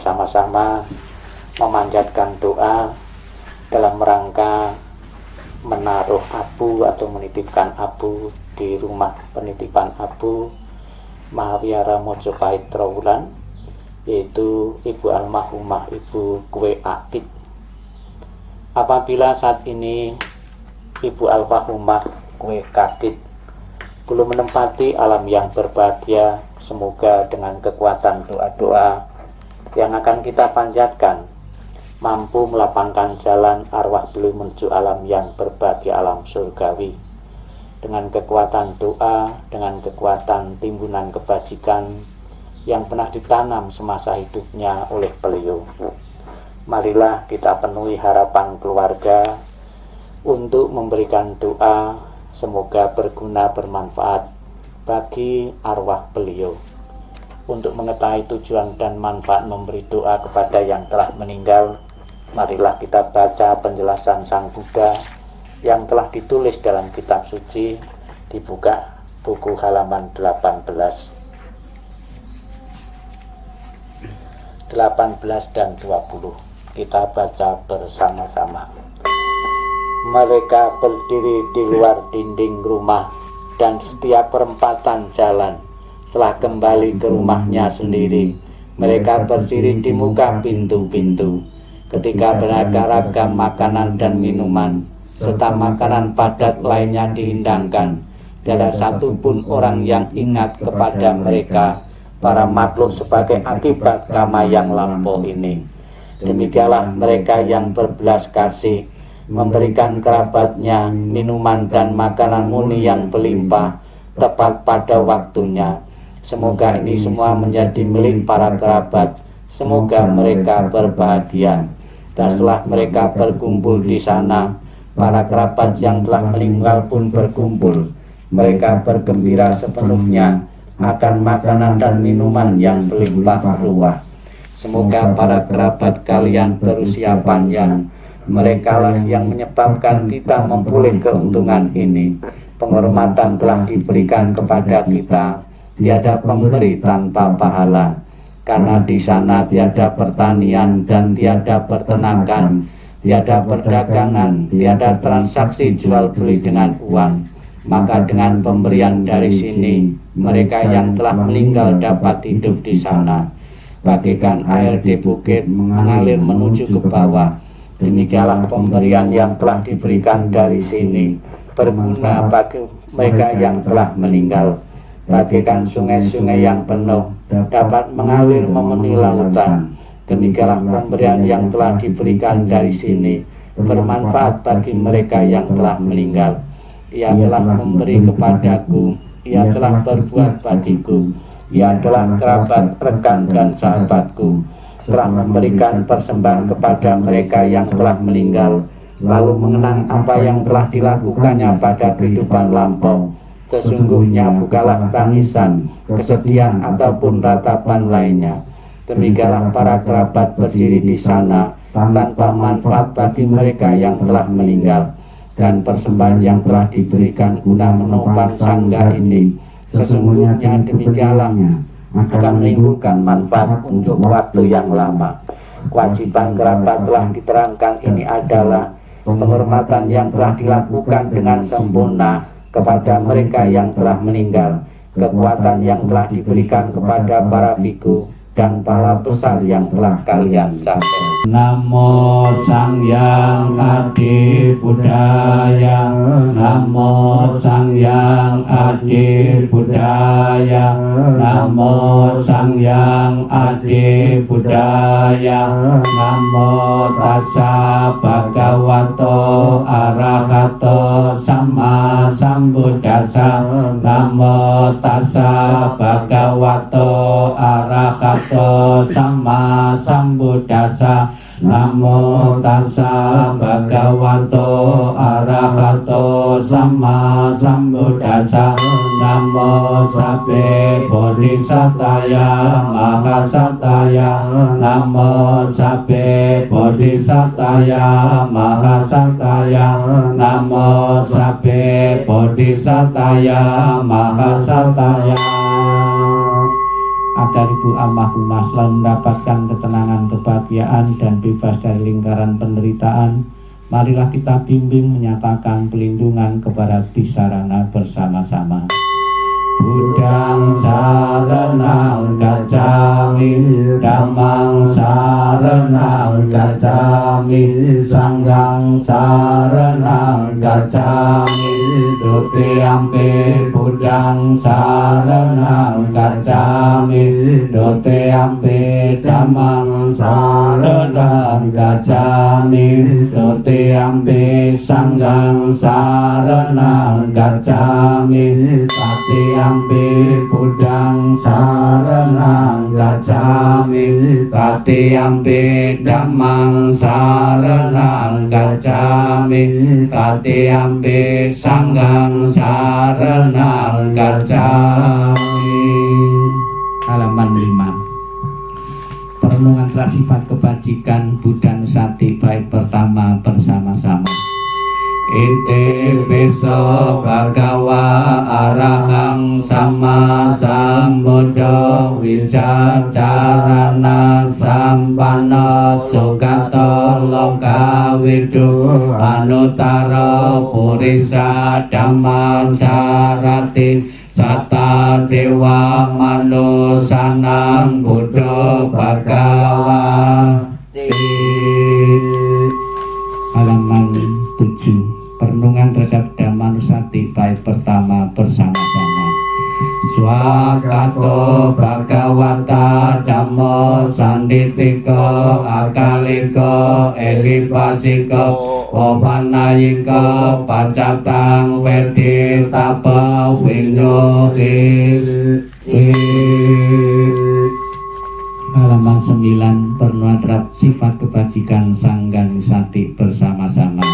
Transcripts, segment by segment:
bersama-sama memanjatkan doa dalam rangka menaruh abu atau menitipkan abu di rumah penitipan abu Mahawiara Mojopahit Trowulan, yaitu Ibu almarhumah Ibu Kwe Akik. Apabila saat ini Ibu almarhumah Kwe Akik belum menempati alam yang berbahagia, semoga dengan kekuatan doa-doa yang akan kita panjatkan mampu melapangkan jalan arwah beliau menuju alam yang berbahagia, alam surgawi. Dengan kekuatan doa, dengan kekuatan timbunan kebajikan yang pernah ditanam semasa hidupnya oleh beliau, marilah kita penuhi harapan keluarga untuk memberikan doa semoga berguna, bermanfaat bagi arwah beliau. Untuk mengetahui tujuan dan manfaat memberi doa kepada yang telah meninggal, marilah kita baca penjelasan Sang Buddha yang telah ditulis dalam kitab suci. Dibuka buku halaman 18 dan 20. Kita baca bersama-sama. Mereka berdiri di luar dinding rumah, dan setiap perempatan jalan telah kembali ke rumahnya sendiri. Mereka berdiri di muka pintu-pintu ketika beragam-ragam makanan dan minuman serta makanan padat lainnya dihidangkan. Tiada satupun orang yang ingat kepada mereka, para makhluk, sebagai akibat karma yang lampau ini. Demikianlah mereka yang berbelas kasih memberikan kerabatnya minuman dan makanan murni yang berlimpah tepat pada waktunya. Semoga ini semua menjadi milik para kerabat. Semoga mereka berbahagia. Dan setelah mereka berkumpul di sana, para kerabat yang telah meninggal pun berkumpul. Mereka bergembira sepenuhnya akan makanan dan minuman yang berlimpah ruah. Semoga para kerabat kalian berusia panjang. Merekalah yang menyebabkan kita memperoleh keuntungan ini. Penghormatan telah diberikan kepada kita. Tiada pemberi tanpa pahala. Karena di sana tiada pertanian dan tiada peternakan, tiada perdagangan, tiada transaksi jual beli dengan uang. Maka dengan pemberian dari sini, mereka yang telah meninggal dapat hidup di sana. Bagaikan air di bukit mengalir menuju ke bawah, demikianlah pemberian yang telah diberikan dari sini berguna bagi mereka yang telah meninggal. Bagaikan sungai-sungai yang penuh dapat mengalir memenuhi lautan, demikianlah pemberian yang telah diberikan dari sini bermanfaat bagi mereka yang telah meninggal. Ia telah memberi kepadaku, ia telah berbuat bagiku, ia adalah kerabat, rekan dan sahabatku, telah memberikan persembahan kepada mereka yang telah meninggal, lalu mengenang apa yang telah dilakukannya pada kehidupan lampau. Sesungguhnya bukanlah tangisan, kesedihan ataupun ratapan lainnya. Demikianlah para kerabat berdiri di sana tanpa manfaat bagi mereka yang telah meninggal. Dan persembahan yang telah diberikan guna menopang sangga ini, sesungguhnya demikianlah akan menimbulkan manfaat untuk waktu yang lama. Kewajiban kerabat telah diterangkan ini adalah penghormatan yang telah dilakukan dengan sempurna kepada mereka yang telah meninggal, kekuatan yang telah diberikan kepada para biku dan para besar yang telah kalian capai. Namo Sangyang Adi Buddhaya, Namo Sangyang Adi Buddhaya, Namo Sangyang Adi Buddhaya, Namo Tassa Bhagavato Arahato Sama Sambuddhassa, Namo Tassa Bhagavato Arahato Sama Sambuddhassa. Namo tassa bhagavato arahato sama sambuddhassa. Namo sabbe bodhisataya mahasataya. Namo sabbe bodhisataya mahasataya. Namo sabbe bodhisataya mahasataya. dari Bu Almarhumah selalu mendapatkan ketenangan, kebahagiaan, dan bebas dari lingkaran penderitaan. Marilah kita bimbing menyatakan pelindungan kepada Tisarana bersama-sama. Buddhang saranang gacchami, dhammang saranang gacchami, sanghang saranang gacchami, dutiyampi buddhang saranang gacchami, dutiyampi dhammang saranang gacchami, dutiyampi sanghang saranang gacchami, tatiyampi buddhang saranang gacchami, tatiyampi dhammang saranang gacchami, tatiyampi sanghang saranang gacchami. Halaman 5. Perenungan telah sifat kebajikan Buddha Nusati bait pertama bersama-sama. Ite beso bhagawa arahang sama sambuddha wicacarana sampana sugato loka widu anutara purisa dhamma sarati sata dewa manusanang buddha bhagawati. Halaman 7. Perenungan terhadap Dhammanusati bait pertama bersama-sama. Swagato bhagavata dhammo sanditiko akaliko elipasiko opanayiko pacatang wedi tapa winyohi. Halaman 9. Perenungan terhadap sifat kebajikan Sangganusati bersama-sama.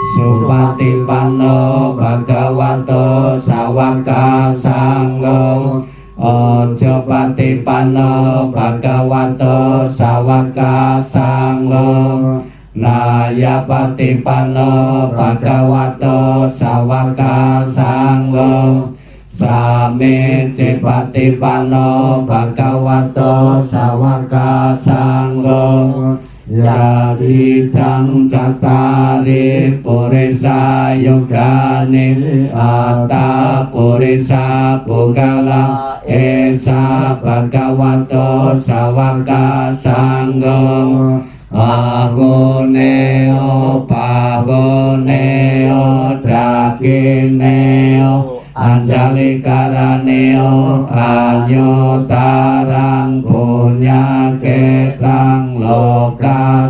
Supatipano bhagavato sawaka sanggo, ojo patipano bhagavato sawaka sanggo, naya patipano bhagavato sawaka sanggo, sami cipatipano bhagavato sawaka sanggo, yadidang catari purisa yogani atta purisa pugala esa bhagavato sawaka sanggo, aguneo paguneo drakineo anjali karaneo anyotarang punya ketang lokasati.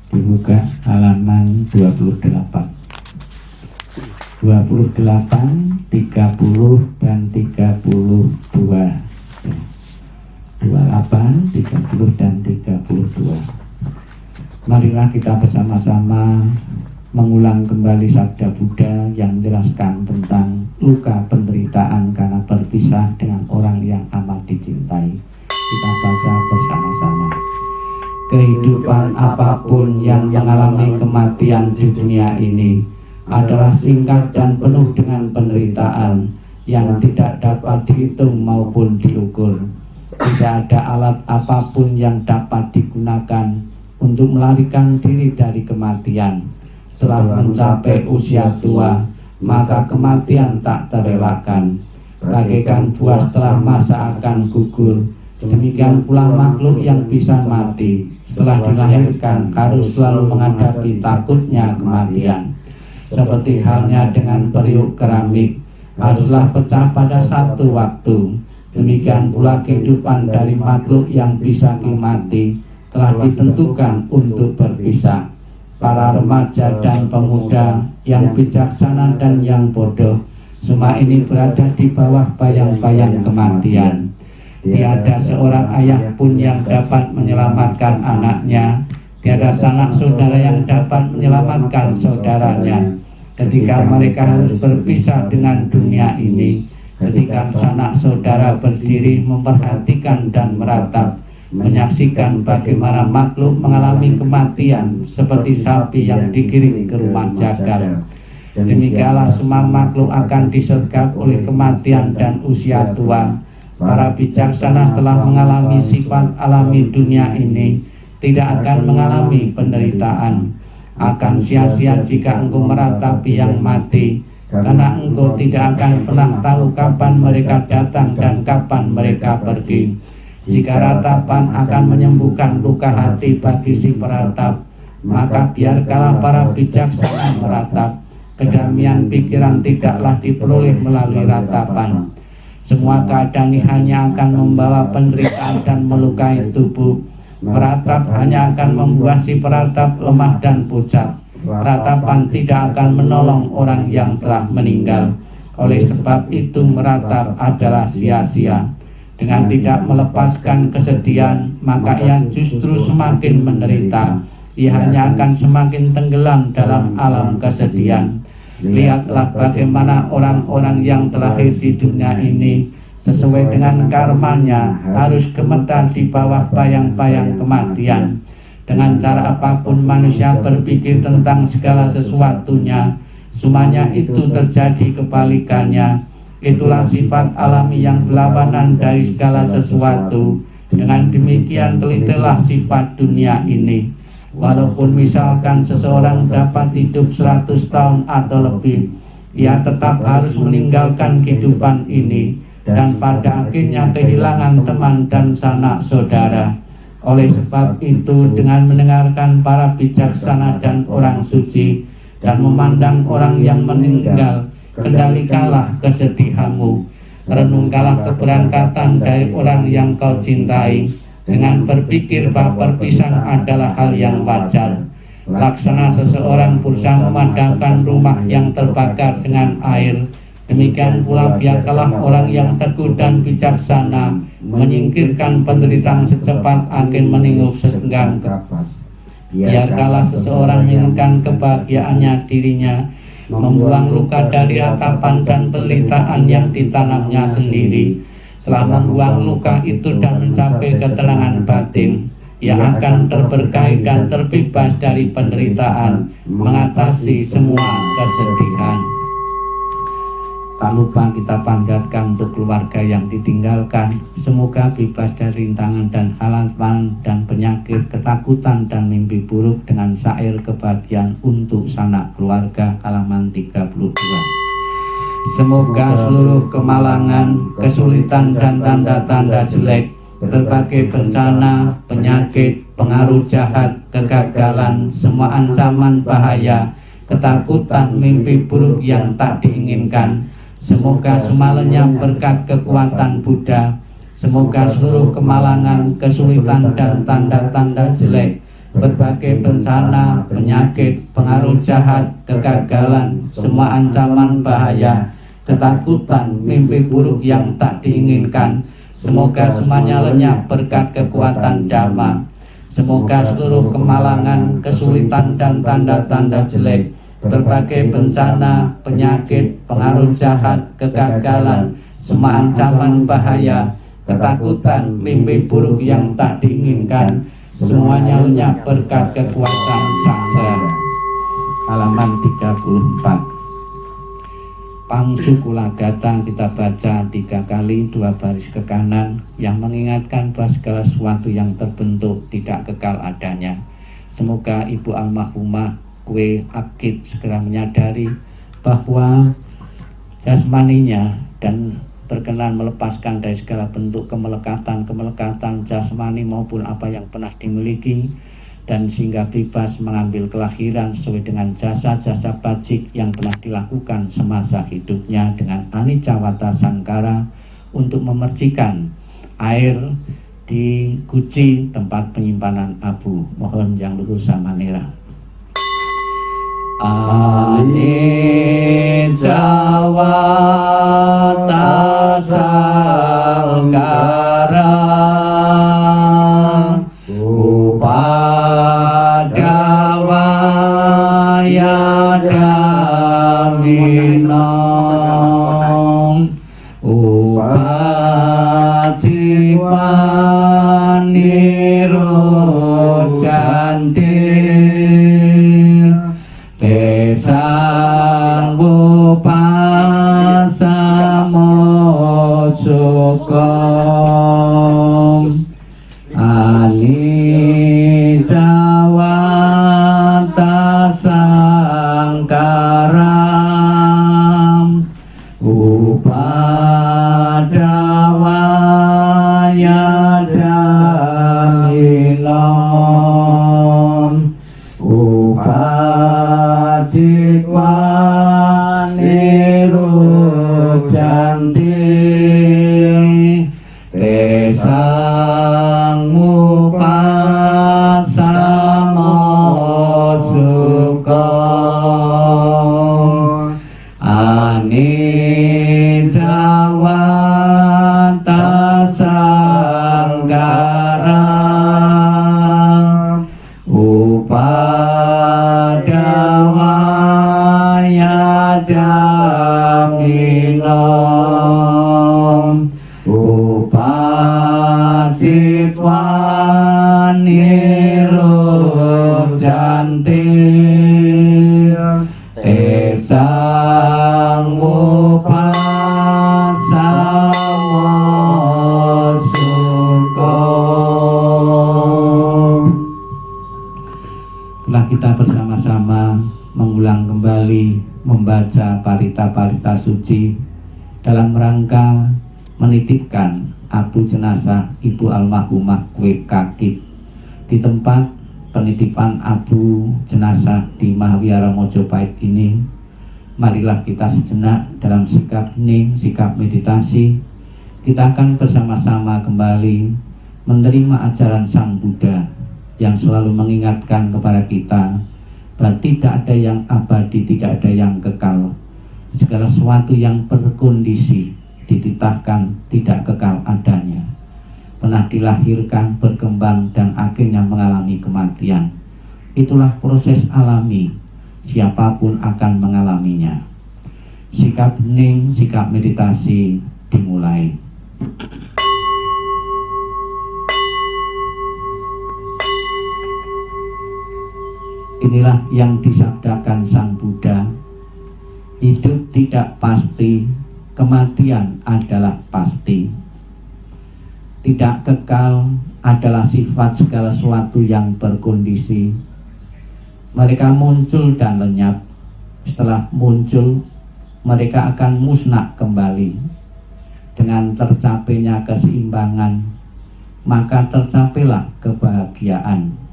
Dibuka halaman 28. 28, 30 dan 32. 28, 30 dan 32. Marilah kita bersama-sama mengulang kembali sabda Buddha yang menjelaskan tentang luka penderitaan karena berpisah dengan orang yang amat dicintai. Kita baca bersama-sama. Kehidupan apapun yang mengalami kematian di dunia ini adalah singkat dan penuh dengan penderitaan yang tidak dapat dihitung maupun diukur. Tidak ada alat apapun yang dapat digunakan untuk melarikan diri dari kematian. Setelah mencapai usia tua, maka kematian tak terelakkan. Bagaikan buah setelah masa akan gugur, demikian pula makhluk yang bisa mati setelah dilahirkan harus selalu menghadapi takutnya kematian. Seperti halnya dengan periuk keramik haruslah pecah pada satu waktu, demikian pula kehidupan dari makhluk yang bisa mati telah ditentukan untuk berpisah. Para remaja dan pemuda yang bijaksana dan yang bodoh, semua ini berada di bawah bayang-bayang kematian. Tiada seorang ayah pun yang dapat menyelamatkan anaknya. Tiada sanak saudara yang dapat menyelamatkan saudaranya ketika mereka harus berpisah dengan dunia ini. ketika sanak saudara berdiri memperhatikan dan meratap, menyaksikan bagaimana makhluk mengalami kematian seperti sapi yang digiring ke rumah jagal. Demikianlah semua makhluk akan disergap oleh kematian dan usia tua. Para bijaksana setelah mengalami sifat alami dunia ini tidak akan mengalami penderitaan. Akan sia-sia jika engkau meratapi yang mati, karena engkau tidak akan pernah tahu kapan mereka datang dan kapan mereka pergi. Jika ratapan akan menyembuhkan luka hati bagi si peratap, maka biarkanlah para bijaksana meratap. Kedamaian pikiran tidaklah diperoleh melalui ratapan. Semua keadaan ini hanya akan membawa penderitaan dan melukai tubuh. Meratap hanya akan membuat si peratap lemah dan pucat. Ratapan tidak akan menolong orang yang telah meninggal. Oleh sebab itu meratap adalah sia-sia. Dengan tidak melepaskan kesedihan, maka ia justru semakin menderita. Ia hanya akan semakin tenggelam dalam alam kesedihan. Lihatlah bagaimana orang-orang yang terlahir di dunia ini sesuai dengan karmanya harus gemetar di bawah bayang-bayang kematian. Dengan cara apapun manusia berpikir tentang segala sesuatunya, semuanya itu terjadi kebalikannya. Itulah sifat alami yang berlawanan dari segala sesuatu. Dengan demikian telitilah sifat dunia ini. Walaupun misalkan seseorang dapat hidup 100 tahun atau lebih, ia tetap harus meninggalkan kehidupan ini dan pada akhirnya kehilangan teman dan sanak saudara. Oleh sebab itu, dengan mendengarkan para bijaksana dan orang suci dan memandang orang yang meninggal, kendalikanlah kesedihanmu. Renungkanlah keberangkatan dari orang yang kau cintai dengan berpikir bahwa perpisahan adalah hal yang wajar. Laksana seseorang berusaha memadamkan rumah yang terbakar dengan air, demikian pula biarkanlah orang yang teguh dan bijaksana menyingkirkan penderitaan secepat angin meniup segenggam kapas. Biarkanlah seseorang menginginkan kebahagiaannya dirinya, membuang luka dari ratapan dan penderitaan yang ditanamnya sendiri. Setelah membuang luka itu dan mencapai ketenangan batin, ia akan terberkahi dan terbebas dari penderitaan, mengatasi semua kesedihan. Tak lupa kita panjatkan untuk keluarga yang ditinggalkan, semoga bebas dari rintangan dan halangan dan penyakit, ketakutan dan mimpi buruk dengan syair kebahagiaan untuk sanak keluarga, halaman 32. Semoga seluruh kemalangan, kesulitan dan tanda-tanda jelek, berbagai bencana, penyakit, pengaruh jahat, kegagalan, semua ancaman bahaya, ketakutan, mimpi buruk yang tak diinginkan, semoga semua lenyap berkat kekuatan Buddha. Semoga seluruh kemalangan, kesulitan dan tanda-tanda jelek, berbagai bencana, penyakit, pengaruh jahat, kegagalan, semua ancaman bahaya, ketakutan, mimpi buruk yang tak diinginkan, semoga semuanya lenyap berkat kekuatan Dhamma. Semoga seluruh kemalangan, kesulitan dan tanda-tanda jelek, berbagai bencana, penyakit, pengaruh jahat, kegagalan, semua ancaman bahaya, ketakutan, mimpi buruk yang tak diinginkan, semuanya lenyap berkat kekuatan Sangha. Halaman 34. Pangsukula Gata kita baca 3 kali 2 baris ke kanan yang mengingatkan bahwa segala sesuatu yang terbentuk tidak kekal adanya. Semoga Ibu Almarhumah Kwe Akid segera menyadari bahwa jasmaninya dan berkenan melepaskan dari segala bentuk kemelekatan jasmani maupun apa yang pernah dimiliki, dan sehingga bebas mengambil kelahiran sesuai dengan jasa-jasa bajik yang pernah dilakukan semasa hidupnya dengan anicca-wata sangkara untuk memercikan air di guci tempat penyimpanan abu. Mohon yang luhur samanera. Anicca-wata sangkara Upadawaya dhaminam niro cantik tesang bupasamo sukom ani jawata sangkaram upadawaya damilom upajitwaniru cantik tesang mupasamo sukom ani jawata sanggaram upadawaya damilom upajitwaniru cantik tesang mupasamo sukom. Telah kita bersama-sama mengulang kembali membaca parita-parita suci dalam rangka menitipkan abu jenazah Ibu almarhumah Kwe Kakib di tempat penitipan abu jenazah di Mahawiara Mojopahit ini. Marilah kita sejenak dalam sikap hening, sikap meditasi. Kita akan bersama-sama kembali menerima ajaran Sang Buddha yang selalu mengingatkan kepada kita bahwa tidak ada yang abadi, tidak ada yang kekal. Segala sesuatu yang berkondisi dititahkan tidak kekal adanya, pernah dilahirkan, berkembang, dan akhirnya mengalami kematian. Itulah proses alami, siapapun akan mengalaminya. Sikap hening, sikap meditasi dimulai. Inilah yang disabdakan Sang Buddha. Hidup tidak pasti, kematian adalah pasti. Tidak kekal adalah sifat segala sesuatu yang berkondisi. Mereka muncul dan lenyap. Setelah muncul, mereka akan musnah kembali. Dengan tercapainya keseimbangan, maka tercapailah kebahagiaan.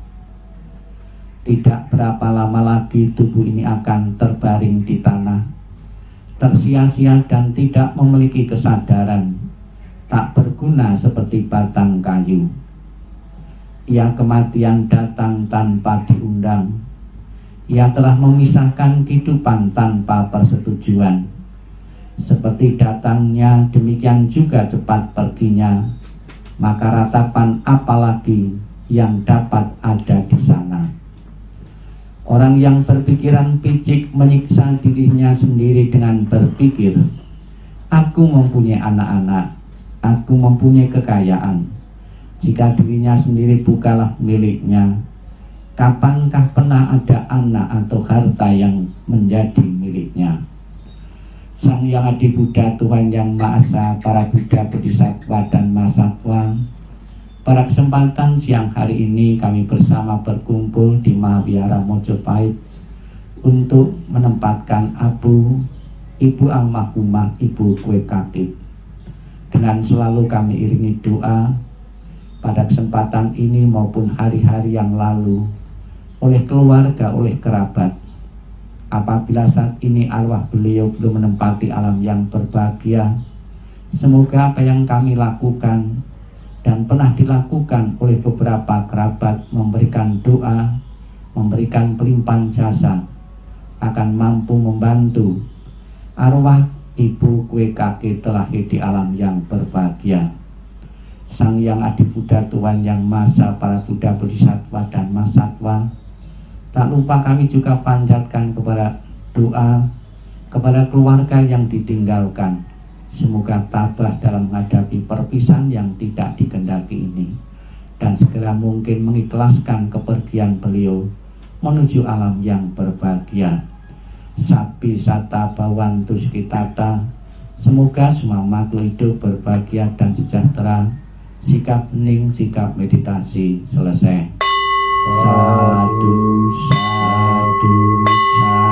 Tidak berapa lama lagi tubuh ini akan terbaring di tanah, tersia-sia dan tidak memiliki kesadaran, tak berguna seperti batang kayu. Ia kematian datang tanpa diundang. Ia telah memisahkan kehidupan tanpa persetujuan. Seperti datangnya, demikian juga cepat perginya. Maka ratapan apalagi yang dapat ada di sana? Orang yang berpikiran picik menyiksa dirinya sendiri dengan berpikir, aku mempunyai anak-anak, aku mempunyai kekayaan. Jika dirinya sendiri bukanlah miliknya, kapankah pernah ada anak atau harta yang menjadi miliknya? Sang Yang Adi Buddha, Tuhan Yang Maha Esa, para Buddha, Bodhisattva, dan Mahasatwa, pada kesempatan siang hari ini kami bersama berkumpul di Mahawiara Mojopahit untuk menempatkan abu Ibu almarhumah Ibu Kwe Kakib. Dengan selalu kami iringi doa pada kesempatan ini maupun hari-hari yang lalu oleh keluarga, oleh kerabat. Apabila saat ini arwah beliau belum menempati alam yang berbahagia, semoga apa yang kami lakukan dan pernah dilakukan oleh beberapa kerabat memberikan doa, memberikan pelimpahan jasa, akan mampu membantu arwah Ibu Kwe Kakib terlahir di alam yang berbahagia. Sang Yang Adi Buddha, Tuhan Yang Maha Esa, para Buddha, Bodhisattva, dan Mahasatwa, tak lupa kami juga panjatkan kepada doa kepada keluarga yang ditinggalkan, Semoga tabah dalam menghadapi perpisahan yang tidak dikehendaki ini, dan segera mungkin mengikhlaskan kepergian beliau menuju alam yang berbahagia. Sapi sata bawantu skitata, semoga semua makhluk hidup berbahagia dan sejahtera. Sikap hening, sikap meditasi selesai. Sadu, sadu,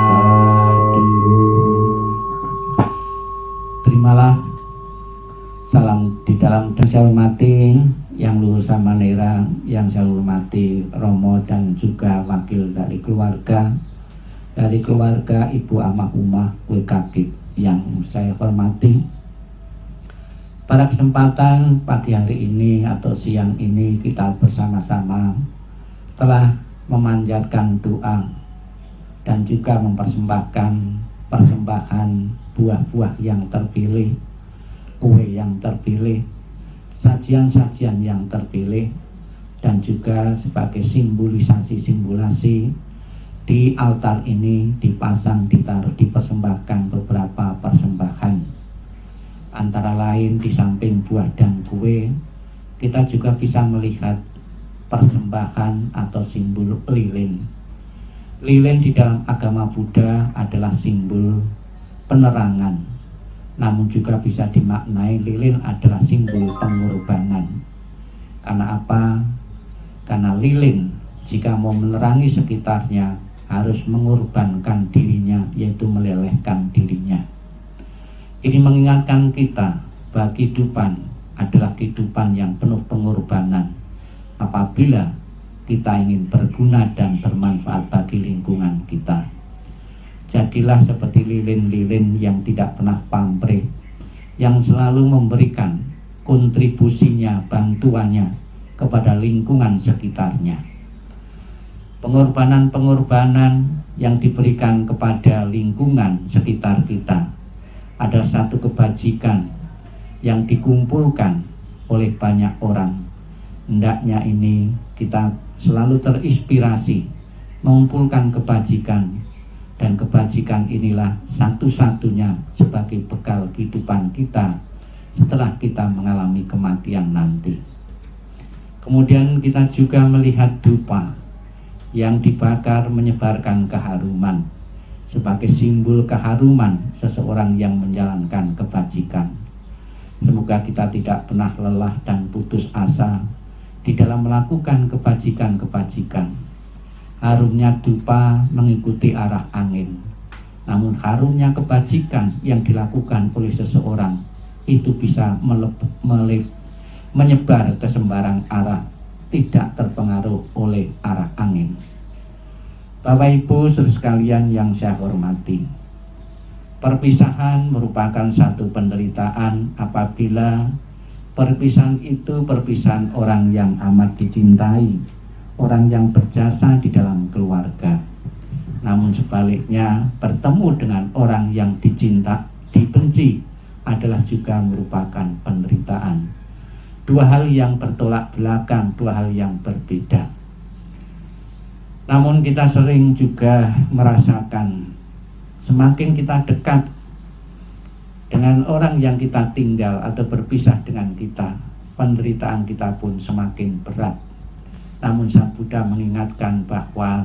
sadu. Terimalah salam di dalam dan saya hormati yang luhur samanera, yang saya hormati Romo dan juga wakil dari keluarga Ibu Almarhumah Wekakik yang saya hormati. Pada kesempatan pagi hari ini atau siang ini kita bersama-sama telah memanjatkan doa dan juga mempersembahkan persembahan buah-buah yang terpilih, kue yang terpilih, sajian-sajian yang terpilih, dan juga sebagai simbolisasi di altar ini dipasang, ditaruh, dipersembahkan beberapa persembahan. Antara lain di samping buah dan kue, kita juga bisa melihat persembahan atau simbol lilin. Lilin di dalam agama Buddha adalah simbol penerangan, namun juga bisa dimaknai lilin adalah simbol pengorbanan. Karena apa? Karena lilin jika mau menerangi sekitarnya harus mengorbankan dirinya, yaitu melelehkan dirinya. Ini mengingatkan kita bahwa kehidupan adalah kehidupan yang penuh pengorbanan. Apabila kita ingin berguna dan bermanfaat bagi lingkungan kita, jadilah seperti lilin-lilin yang tidak pernah pamrih, yang selalu memberikan kontribusinya, bantuannya kepada lingkungan sekitarnya. Pengorbanan-pengorbanan yang diberikan kepada lingkungan sekitar kita ada satu kebajikan yang dikumpulkan oleh banyak orang. Hendaknya ini kita selalu terinspirasi mengumpulkan kebajikan, dan kebajikan inilah satu-satunya sebagai bekal kehidupan kita setelah kita mengalami kematian nanti. Kemudian kita juga melihat dupa yang dibakar menyebarkan keharuman sebagai simbol keharuman seseorang yang menjalankan kebajikan. Semoga kita tidak pernah lelah dan putus asa di dalam melakukan kebajikan-kebajikan. Harumnya dupa mengikuti arah angin, namun harumnya kebajikan yang dilakukan oleh seseorang itu bisa menyebar ke sembarang arah, tidak terpengaruh oleh arah angin. Bapak Ibu saudara sekalian yang saya hormati, perpisahan merupakan satu penderitaan apabila perpisahan itu perpisahan orang yang amat dicintai, orang yang berjasa di dalam keluarga. Namun sebaliknya, bertemu dengan orang yang dibenci adalah juga merupakan penderitaan. Dua hal yang bertolak belakang, dua hal yang berbeda. Namun kita sering juga merasakan semakin kita dekat dengan orang yang kita tinggal atau berpisah dengan kita, penderitaan kita pun semakin berat. Namun Sang Buddha mengingatkan bahwa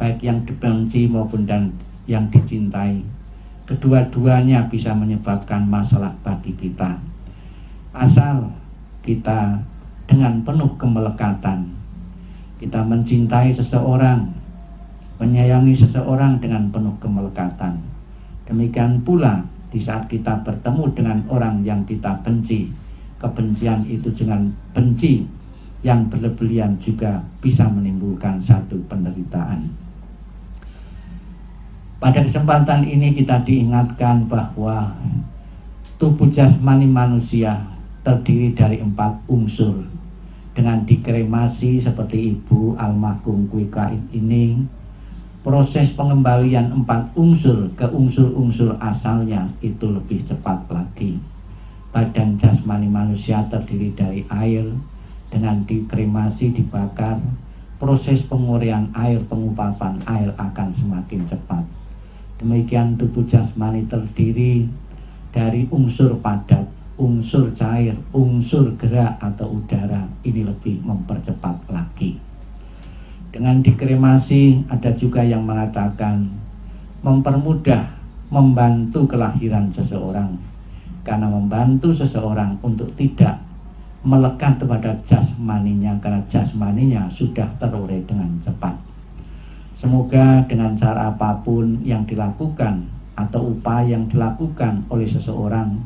baik yang dibenci maupun dan yang dicintai, kedua-duanya bisa menyebabkan masalah bagi kita. Asal kita dengan penuh kemelekatan, kita mencintai seseorang, menyayangi seseorang dengan penuh kemelekatan. Demikian pula di saat kita bertemu dengan orang yang kita benci, kebencian itu dengan benci yang berlebihan juga bisa menimbulkan satu penderitaan. Pada kesempatan ini kita diingatkan bahwa tubuh jasmani manusia terdiri dari 4 unsur. Dengan dikremasi seperti Ibu Almarhum Wekakik ini, proses pengembalian 4 unsur ke unsur-unsur asalnya itu lebih cepat lagi. Badan jasmani manusia terdiri dari air, dengan dikremasi dibakar, proses penguraian air, penguapan air akan semakin cepat. Demikian tubuh jasmani terdiri dari unsur padat, unsur cair, unsur gerak atau udara, ini lebih mempercepat lagi. Dengan dikremasi ada juga yang mengatakan mempermudah, membantu kelahiran seseorang, karena membantu seseorang untuk tidak melekat kepada jasmaninya, karena jasmaninya sudah terurei dengan cepat. Semoga dengan cara apapun yang dilakukan atau upaya yang dilakukan oleh seseorang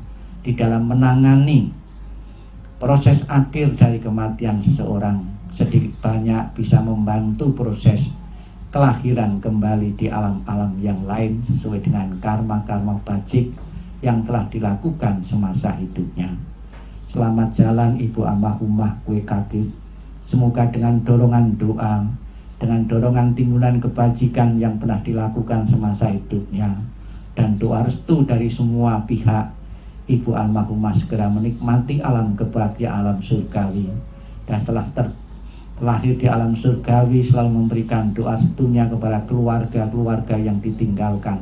di dalam menangani proses akhir dari kematian seseorang, sedikit banyak bisa membantu proses kelahiran kembali di alam-alam yang lain sesuai dengan karma-karma bajik yang telah dilakukan semasa hidupnya. Selamat jalan Ibu Almarhumah Kue Kakit. Semoga dengan dorongan doa, dengan dorongan timbulan kebajikan yang pernah dilakukan semasa hidupnya, dan doa restu dari semua pihak, Ibu Almarhumah segera menikmati alam kebahagiaan alam surgawi. Dan setelah terlahir di alam surgawi selalu memberikan doa restunya kepada keluarga-keluarga yang ditinggalkan.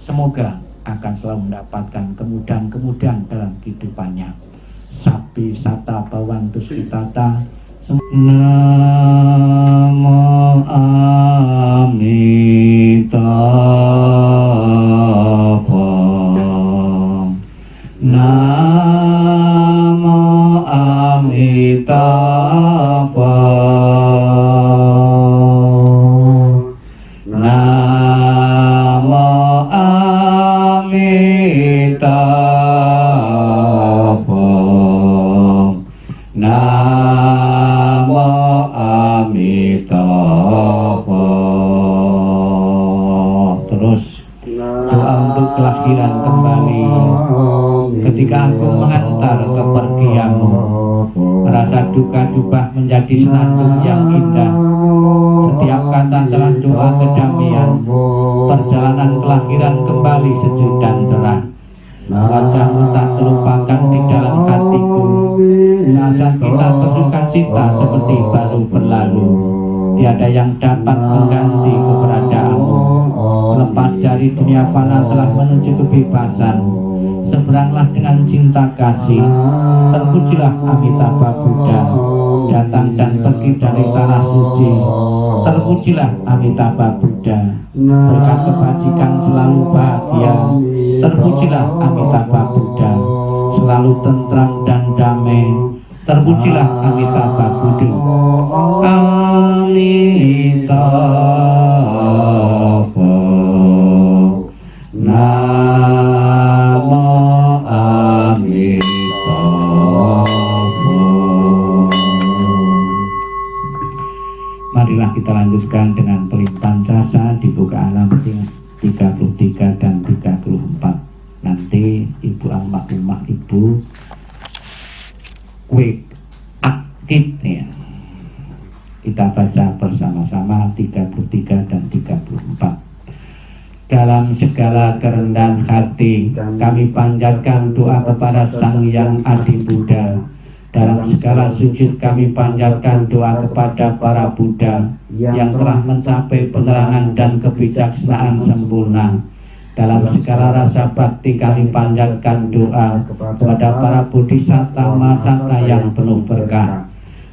Semoga akan selalu mendapatkan kemudahan-kemudahan dalam kehidupannya. Sapi sata bawantus kitata. Namo Amitabha. Namo Amitabha. Namo Amitabha. Namo Amitabha. Terus doa untuk kelahiran kembali. Ketika aku mengantar kepergianmu, merasa duka-duka menjadi senandung yang indah. Setiap kata telah doa kedamaian, perjalanan kelahiran kembali sejuk dan cerah. Wajahmu tak terlupakan di dalam hatiku. Saat kita bersuka cita seperti baru berlalu. Tiada yang dapat mengganti keberadaanmu. Lepas dari dunia fana telah menuju kebebasan. Seberanglah dengan cinta kasih. Terpujilah Amitabha Buddha, datang dan pergi dari tanah suci. Terpujilah Amitabha Buddha, berkat kebajikan selalu bahagia. Terpujilah Amitabha Buddha, selalu tentram dan damai. Terpujilah Amitabha Buddha. Amitabha. Namo Amitabha. Marilah kita lanjutkan dengan pelimpahan jasa dibuka alam 33 dan 34. Nanti Ibu Almarhumah Ibu Kue Kakit ya. Kita baca bersama-sama 33 dan 34. Dalam segala kerendahan hati kami panjatkan doa kepada Sang Yang Adi Buddha. Dalam segala sujud kami panjatkan doa kepada para Buddha yang telah mencapai penerangan dan kebijaksanaan sempurna. Dalam segala rasa bakti kami panjatkan doa kepada para bodhisatta masata yang penuh berkah.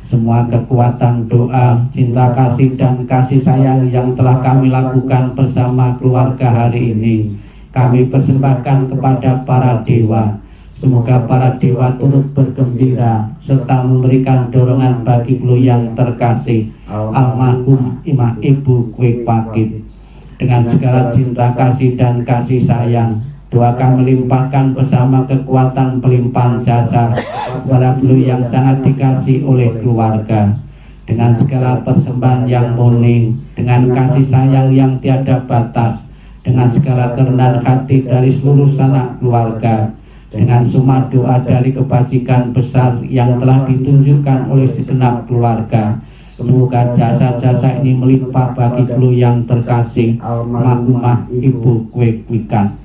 Semua kekuatan doa, cinta kasih dan kasih sayang yang telah kami lakukan bersama keluarga hari ini, kami persembahkan kepada para dewa. Semoga para dewa turut bergembira serta memberikan dorongan bagi beliau yang terkasih almarhum Imah Ibu Kue Kakit. Dengan segala cinta kasih dan kasih sayang, doa kami melimpahkan bersama kekuatan pelimpahan jasa kepada beliau yang sangat dikasih oleh keluarga. Dengan segala persembahan yang murni, dengan kasih sayang yang tiada batas, dengan segala kerendahan hati dari seluruh sanak keluarga, dengan semua doa dari kebajikan besar yang telah ditunjukkan oleh segenap keluarga, semoga jasa-jasa ini melimpah bagi beliau yang terkasih almarhumah Ibu Kue Kakit.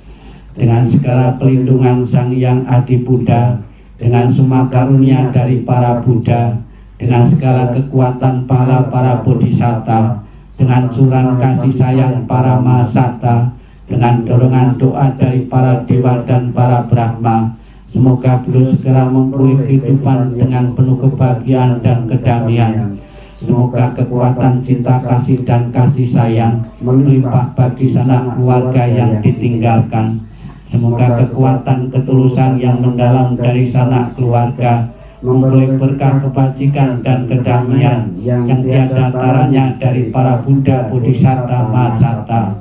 Dengan segala pelindungan Sang Yang Adi Buddha, dengan semua karunia dari para Buddha, dengan segala kekuatan para bodhisatta, dengan curahan kasih sayang para mahasata, dengan dorongan doa dari para dewa dan para Brahma. Semoga beliau segera memulih kehidupan dengan penuh kebahagiaan dan kedamaian. Semoga kekuatan cinta kasih dan kasih sayang melimpah bagi sanak keluarga yang ditinggalkan. Semoga kekuatan ketulusan yang mendalam dari sanak keluarga memperoleh berkah kebajikan dan kedamaian yang tiada taranya dari para Buddha, Bodhisatta, Mahasatta.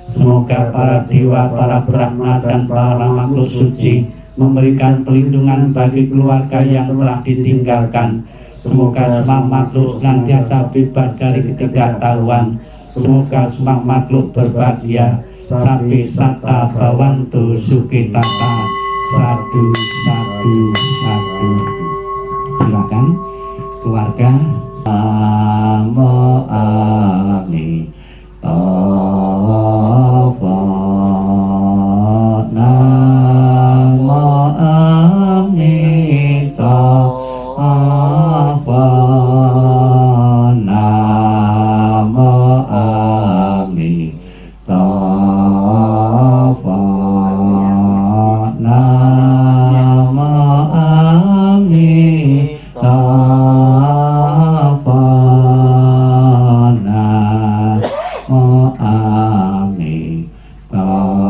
Semoga para dewa, para Brahma, dan para makhluk suci memberikan perlindungan bagi keluarga yang telah ditinggalkan. Semoga semua makhluk senantiasa bebas dari ketidaktahuan. Semoga semua makhluk berbahagia. Sapi sata bawantu sukitata. Sadu, sadu, sadu. Silakan keluarga. Namo Ami Tova. Namo Ami Tova. Namo Ami Tova. Namo Ami Tova. Namo Ami Tova.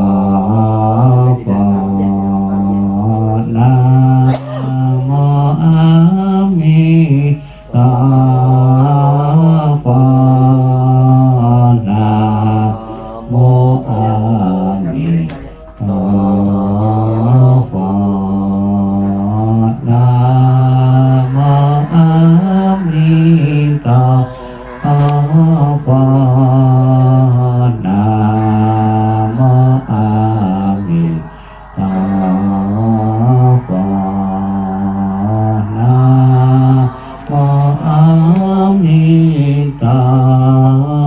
Namo Ami Tova. Namo Ami Tova. Namo Ami Tova. Namo Ami Tova. Namo Ami Tova.